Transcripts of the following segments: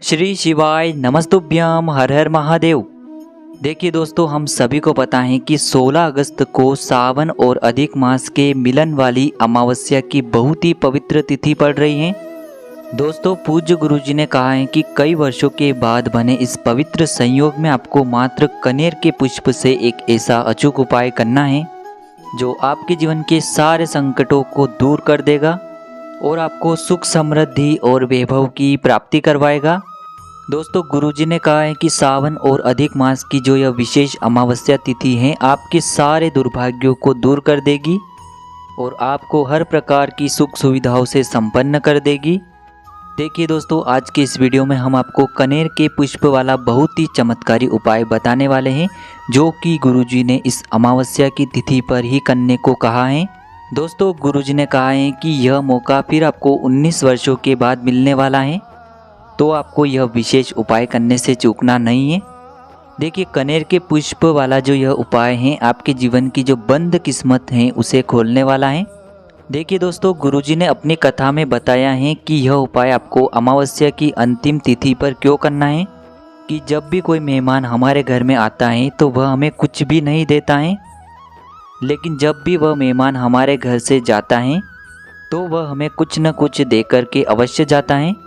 श्री शिवाय नमस्तुभ्यम हर हर महादेव। देखिए दोस्तों, हम सभी को पता है कि 16 अगस्त को सावन और अधिक मास के मिलन वाली अमावस्या की बहुत ही पवित्र तिथि पड़ रही है। दोस्तों, पूज्य गुरुजी ने कहा है कि कई वर्षों के बाद बने इस पवित्र संयोग में आपको मात्र कनेर के पुष्प से एक ऐसा अचूक उपाय करना है जो आपके जीवन के सारे संकटों को दूर कर देगा और आपको सुख समृद्धि और वैभव की प्राप्ति करवाएगा। दोस्तों, गुरुजी ने कहा है कि सावन और अधिक मास की जो यह विशेष अमावस्या तिथि है आपके सारे दुर्भाग्यों को दूर कर देगी और आपको हर प्रकार की सुख सुविधाओं से संपन्न कर देगी। देखिए दोस्तों, आज के इस वीडियो में हम आपको कनेर के पुष्प वाला बहुत ही चमत्कारी उपाय बताने वाले हैं जो कि गुरुजी ने इस अमावस्या की तिथि पर ही करने को कहा है। दोस्तों, गुरुजी ने कहा है कि यह मौका फिर आपको 19 वर्षों के बाद मिलने वाला है, तो आपको यह विशेष उपाय करने से चूकना नहीं है। देखिए, कनेर के पुष्प वाला जो यह उपाय है आपके जीवन की जो बंद किस्मत है उसे खोलने वाला है। देखिए दोस्तों, गुरुजी ने अपनी कथा में बताया है कि यह उपाय आपको अमावस्या की अंतिम तिथि पर क्यों करना है कि जब भी कोई मेहमान हमारे घर में आता है तो वह हमें कुछ भी नहीं देता है, लेकिन जब भी वह मेहमान हमारे घर से जाता है तो वह हमें कुछ न कुछ देकर के अवश्य जाता है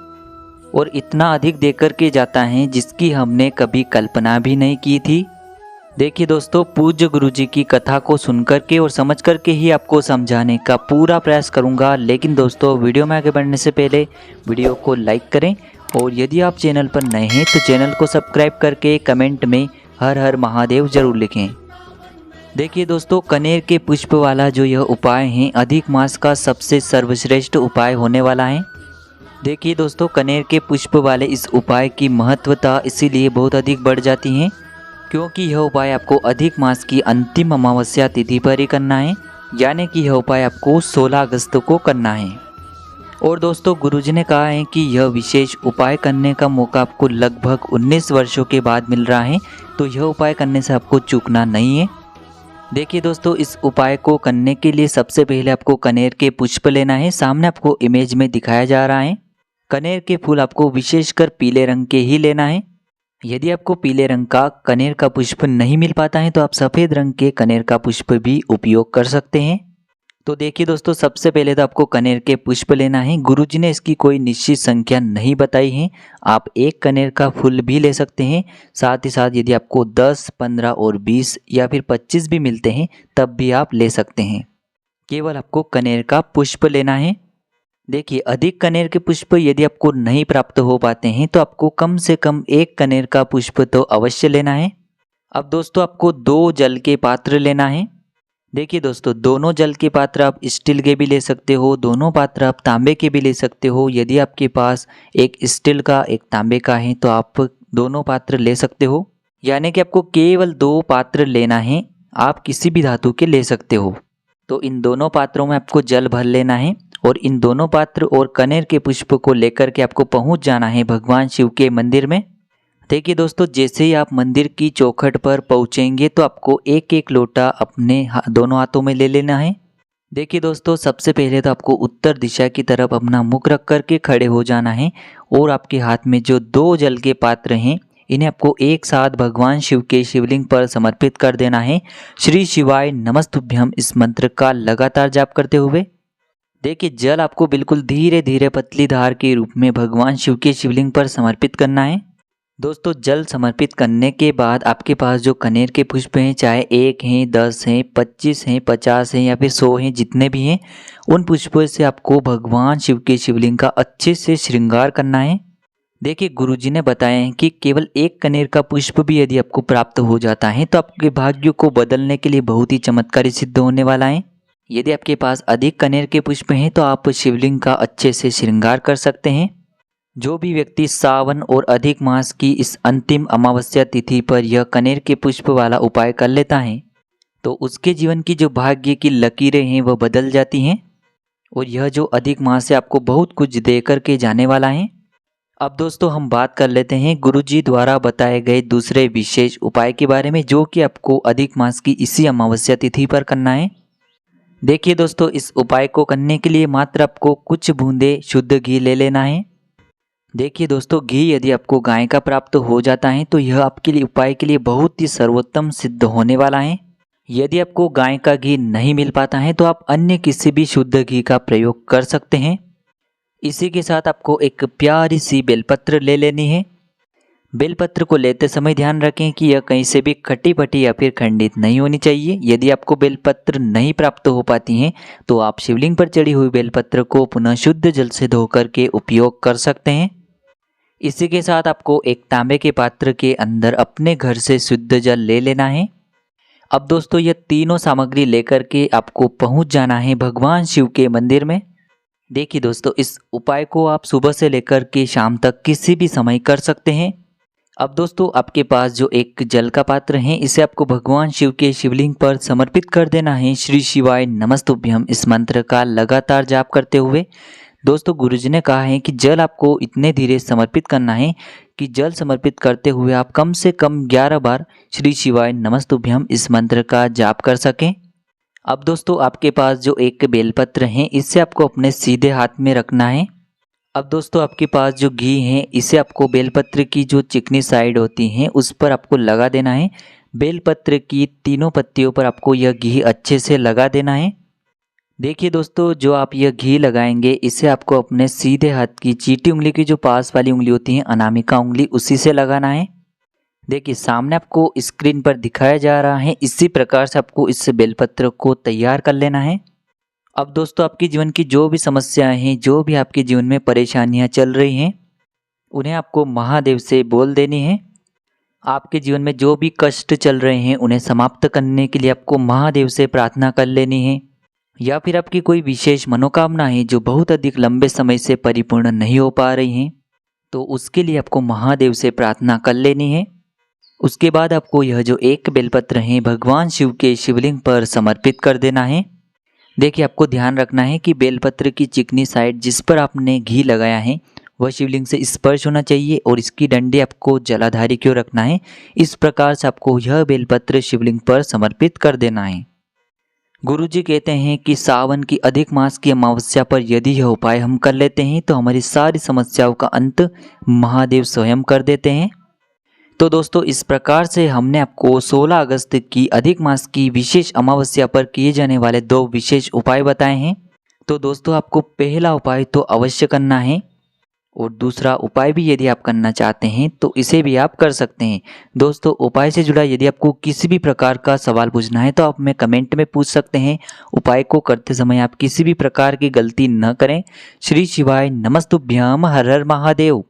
और इतना अधिक देकर के जाता है जिसकी हमने कभी कल्पना भी नहीं की थी। देखिए दोस्तों, पूज्य गुरुजी की कथा को सुनकर के और समझ कर के ही आपको समझाने का पूरा प्रयास करूंगा। लेकिन दोस्तों, वीडियो में आगे बढ़ने से पहले वीडियो को लाइक करें और यदि आप चैनल पर नए हैं तो चैनल को सब्सक्राइब करके कमेंट में हर हर महादेव जरूर लिखें। देखिए दोस्तों, कनेर के पुष्प वाला जो यह उपाय है अधिक मास का सबसे सर्वश्रेष्ठ उपाय होने वाला है। देखिए दोस्तों, कनेर के पुष्प वाले इस उपाय की महत्वता इसीलिए बहुत अधिक बढ़ जाती है क्योंकि यह उपाय आपको अधिक मास की अंतिम अमावस्या तिथि पर ही करना है, यानी कि यह उपाय आपको 16 अगस्त को करना है। और दोस्तों, गुरुजी ने कहा है कि यह विशेष उपाय करने का मौका आपको लगभग 19 वर्षों के बाद मिल रहा है, तो यह उपाय करने से आपको चूकना नहीं है। देखिए दोस्तों, इस उपाय को करने के लिए सबसे पहले आपको कनेर के पुष्प लेना है। सामने आपको इमेज में दिखाया जा रहा है। कनेर के फूल आपको विशेषकर पीले रंग के ही लेना है। यदि आपको पीले रंग का कनेर का पुष्प नहीं मिल पाता है तो आप सफ़ेद रंग के कनेर का पुष्प भी उपयोग कर सकते हैं। तो देखिए दोस्तों, सबसे पहले तो आपको कनेर के पुष्प लेना है। गुरुजी ने इसकी कोई निश्चित संख्या नहीं बताई है, आप एक कनेर का फूल भी ले सकते हैं। साथ ही साथ यदि आपको 10, 15 और 20 या फिर 25 भी मिलते हैं तब भी आप ले सकते हैं। केवल आपको कनेर का पुष्प लेना है। देखिए, अधिक कनेर के पुष्प यदि आपको नहीं प्राप्त हो पाते हैं तो आपको कम से कम एक कनेर का पुष्प तो अवश्य लेना है। अब दोस्तों, आपको 2 जल के पात्र लेना है। देखिए दोस्तों, दोनों जल के पात्र आप स्टील के भी ले सकते हो, दोनों पात्र आप तांबे के भी ले सकते हो। यदि आपके पास एक स्टील का एक तांबे का है तो आप दोनों पात्र ले सकते हो, यानी कि आपको केवल 2 पात्र लेना है। आप किसी भी धातु के ले सकते हो। तो इन दोनों पात्रों में आपको जल भर लेना है और इन दोनों पात्र और कनेर के पुष्प को लेकर के आपको पहुंच जाना है भगवान शिव के मंदिर में। देखिए दोस्तों, जैसे ही आप मंदिर की चौखट पर पहुंचेंगे तो आपको एक एक लोटा अपने दोनों हाथों में ले लेना है। देखिए दोस्तों, सबसे पहले तो आपको उत्तर दिशा की तरफ अपना मुख रख करके खड़े हो जाना है और आपके हाथ में जो 2 जल के पात्र हैं इन्हें आपको एक साथ भगवान शिव के शिवलिंग पर समर्पित कर देना है। श्री शिवाय नमस्तुभ्यम इस मंत्र का लगातार जाप करते हुए देखिए, जल आपको बिल्कुल धीरे धीरे पतली धार के रूप में भगवान शिव के शिवलिंग पर समर्पित करना है। दोस्तों, जल समर्पित करने के बाद आपके पास जो कनेर के पुष्प हैं, चाहे 1 हैं, 10 हैं, 25 हैं, 50 हैं या फिर 100 हैं, जितने भी हैं, उन पुष्पों से आपको भगवान शिव के शिवलिंग का अच्छे से श्रृंगार करना है। देखिए, गुरुजी ने बताया है कि केवल एक कनेर का पुष्प भी यदि आपको प्राप्त हो जाता है तो आपके भाग्य को बदलने के लिए बहुत ही चमत्कारी सिद्ध होने वाला है। यदि आपके पास अधिक कनेर के पुष्प हैं तो आप शिवलिंग का अच्छे से श्रृंगार कर सकते हैं। जो भी व्यक्ति सावन और अधिक मास की इस अंतिम अमावस्या तिथि पर यह कनेर के पुष्प वाला उपाय कर लेता है तो उसके जीवन की जो भाग्य की लकीरें हैं वह बदल जाती हैं और यह जो अधिक मास है आपको बहुत कुछ दे करके जाने वाला है। अब दोस्तों, हम बात कर लेते हैं गुरुजी द्वारा बताए गए दूसरे विशेष उपाय के बारे में जो कि आपको अधिक मास की इसी अमावस्या तिथि पर करना है। देखिए दोस्तों, इस उपाय को करने के लिए मात्र आपको कुछ बूंदे शुद्ध घी ले लेना है। देखिए दोस्तों, घी यदि आपको गाय का प्राप्त हो जाता है तो यह आपके लिए उपाय के लिए बहुत ही सर्वोत्तम सिद्ध होने वाला है। यदि आपको गाय का घी नहीं मिल पाता है तो आप अन्य किसी भी शुद्ध घी का प्रयोग कर सकते हैं। इसी के साथ आपको एक प्यारी सी बेलपत्र ले लेनी है। बेलपत्र को लेते समय ध्यान रखें कि यह कहीं से भी खट्टी पटी या फिर खंडित नहीं होनी चाहिए। यदि आपको बेलपत्र नहीं प्राप्त हो पाती हैं तो आप शिवलिंग पर चढ़ी हुई बेलपत्र को पुनः शुद्ध जल से धोकर के उपयोग कर सकते हैं। इसी के साथ आपको एक तांबे के पात्र के अंदर अपने घर से शुद्ध जल ले लेना है। अब दोस्तों, यह तीनों सामग्री लेकर के आपको पहुंच जाना है भगवान शिव के मंदिर में। देखिए दोस्तों, इस उपाय को आप सुबह से लेकर के शाम तक किसी भी समय कर सकते हैं। अब दोस्तों, आपके पास जो एक जल का पात्र है इसे आपको भगवान शिव के शिवलिंग पर समर्पित कर देना है। श्री शिवाय नमस्तुभ्यम इस मंत्र का लगातार जाप करते हुए। दोस्तों, गुरुजी ने कहा है कि जल आपको इतने धीरे समर्पित करना है कि जल समर्पित करते हुए आप कम से कम 11 बार श्री शिवाय नमस्तुभ्यम इस मंत्र का जाप कर सकें। अब दोस्तों, आपके पास जो एक बेलपत्र है इसे आपको अपने सीधे हाथ में रखना है। अब दोस्तों, आपके पास जो घी है इसे आपको बेलपत्र की जो चिकनी साइड होती है उस पर आपको लगा देना है। बेलपत्र की तीनों पत्तियों पर आपको यह घी अच्छे से लगा देना है। देखिए दोस्तों, जो आप यह घी लगाएंगे इसे आपको अपने सीधे हाथ की चीटी उंगली की जो पास वाली उंगली होती है अनामिका उंगली उसी से लगाना है। देखिए सामने आपको स्क्रीन पर दिखाया जा रहा है, इसी प्रकार से आपको इस बेलपत्र को तैयार कर लेना है। अब दोस्तों, आपके जीवन की जो भी समस्याएं हैं, जो भी आपके जीवन में परेशानियां चल रही हैं, उन्हें आपको महादेव से बोल देनी है। आपके जीवन में जो भी कष्ट चल रहे हैं उन्हें समाप्त करने के लिए आपको महादेव से प्रार्थना कर लेनी है। या फिर आपकी कोई विशेष मनोकामना है जो बहुत अधिक लंबे समय से परिपूर्ण नहीं हो पा रही हैं, तो उसके लिए आपको महादेव से प्रार्थना कर लेनी है। उसके बाद आपको यह जो एक बेलपत्र है भगवान शिव के शिवलिंग पर समर्पित कर देना है। देखिए, आपको ध्यान रखना है कि बेलपत्र की चिकनी साइड जिस पर आपने घी लगाया है वह शिवलिंग से स्पर्श होना चाहिए और इसकी डंडी आपको जलाधारी की ओर रखना है। इस प्रकार से आपको यह बेलपत्र शिवलिंग पर समर्पित कर देना है। गुरुजी कहते हैं कि सावन की अधिक मास की अमावस्या पर यदि यह उपाय हम कर लेते हैं तो हमारी सारी समस्याओं का अंत महादेव स्वयं कर देते हैं। तो दोस्तों, इस प्रकार से हमने आपको 16 अगस्त की अधिक मास की विशेष अमावस्या पर किए जाने वाले 2 विशेष उपाय बताए हैं। तो दोस्तों, आपको पहला उपाय तो अवश्य करना है और दूसरा उपाय भी यदि आप करना चाहते हैं तो इसे भी आप कर सकते हैं। दोस्तों, उपाय से जुड़ा यदि आपको किसी भी प्रकार का सवाल पूछना है तो आप हमें कमेंट में पूछ सकते हैं। उपाय को करते समय आप किसी भी प्रकार की गलती न करें। श्री शिवाय नमस्तुभ्यम। हर हर महादेव।